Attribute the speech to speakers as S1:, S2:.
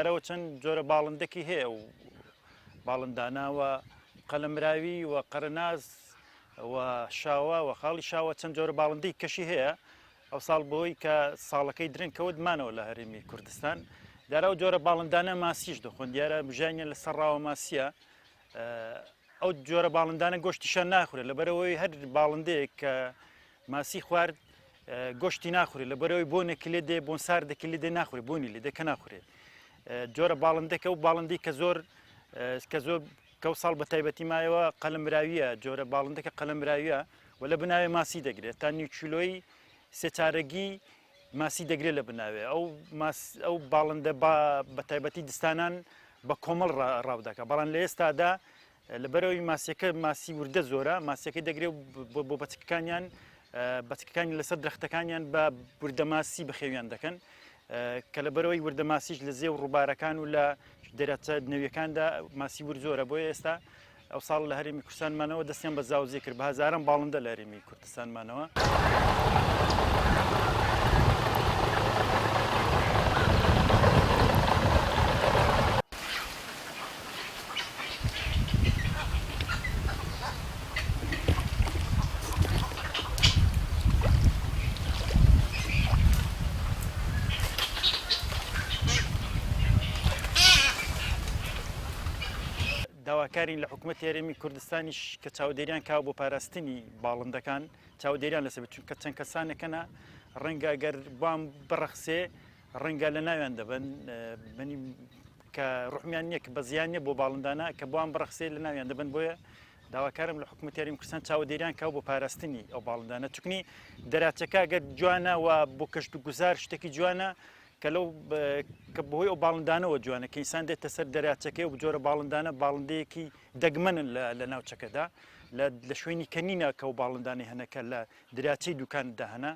S1: دیارەوە چەند جۆرە باڵندێکی هەیە و باڵنداناوە قەلەمراوی و قەرەناز و شاوە و خاڵی شاوە چەند جۆرە باڵندەی کەشی هەیە ئەو ساڵ بۆی کە ساڵەکەی درنگکەوت مانەوە لە هەرێمی کوردستان دیارەوە جۆرە باڵندانە ماسیش دەخۆن دیارە بژانیان لەسەر ڕاوە ماسیە ئەو جۆرە باڵندانە گۆشتیشان ناخورێت لەبەرەوەی هەر باڵندەیەک کە ماسی خوارد گۆشتی ناخورێت لەبەرەوەی بۆنێکی لێ دێ بۆن ساردێکی لێ دێ ناخورێت بۆنی لێ دێکە ناخورێت جۆرە باڵندەکە و باڵندی کە زۆر کەو ساڵ بە تایبەتی مایەوە قەلەمراویە جۆرە باڵندەکە قەلەمراویە و لە بناوێ ماسی دەگرێت تا نیوکیلۆی سێ چارەگی ماسی دەگرێت لە بناوێ ئەو باڵندە بە تایبەتی دستانان بە کۆمەڵ ڕاودەکە بەڵام لە ئێستادا لەبەرەوەی ماسیەکە ماسی وردە زۆرە ماسیەکەی دەگرێت بۆ بەچکەکانیان بەچکەکانی لەسەر درەختەکانیان بە وردەماسی بەخێویان دەکەن کە لەبەرەوەی وردەماسیش لە زێو ڕووبارەکان و لە دەرەچە نەویەکاندا ماسی ور زۆرە بۆیە ئێستا ئەو ساڵ لە هەرێمی کوردستانمانەوە دەستیان بە زاوزێ کرد بە هەزاران باڵندە لە هەرێمی کوردستانمانەوە. داواکارین لە حکوومەتی هەرێمی کوردستانیش کە چاودێریان کاوە بۆ پاراستنی باڵندەکان چاودێریان لەسەر چونکە چەند کەسانێکەنە ڕەنگە ئەگەر بوان بڕەخسێ ڕەنگە لە ناویان دەبن کە ڕحمیان نییە کە بە زیان نیە بۆ باڵندانە کە بوان بڕەخسێ لە ناویان دەبن بۆیە داواکارم لە حکوومەتی هەرێمی کوردستان چاودێریان کاوە بۆ پاراستنی ئەو باڵندانە چونی دەراچەکە ئەگەر جوانە و بۆ کەشت و گوزار شتێکی جوانە کە لەو کە بەهۆی ئەو باڵندانەوە جوانە کە ئینسان دێتە سەر دەراچەکەی و جۆرە باڵندانە باڵندەیەکی دەگمەنن لە ناوچەکەدا لە شوێنی کەنینە کە و باڵندانی هەنەکە لە دراچەی دوکاندا هەنا.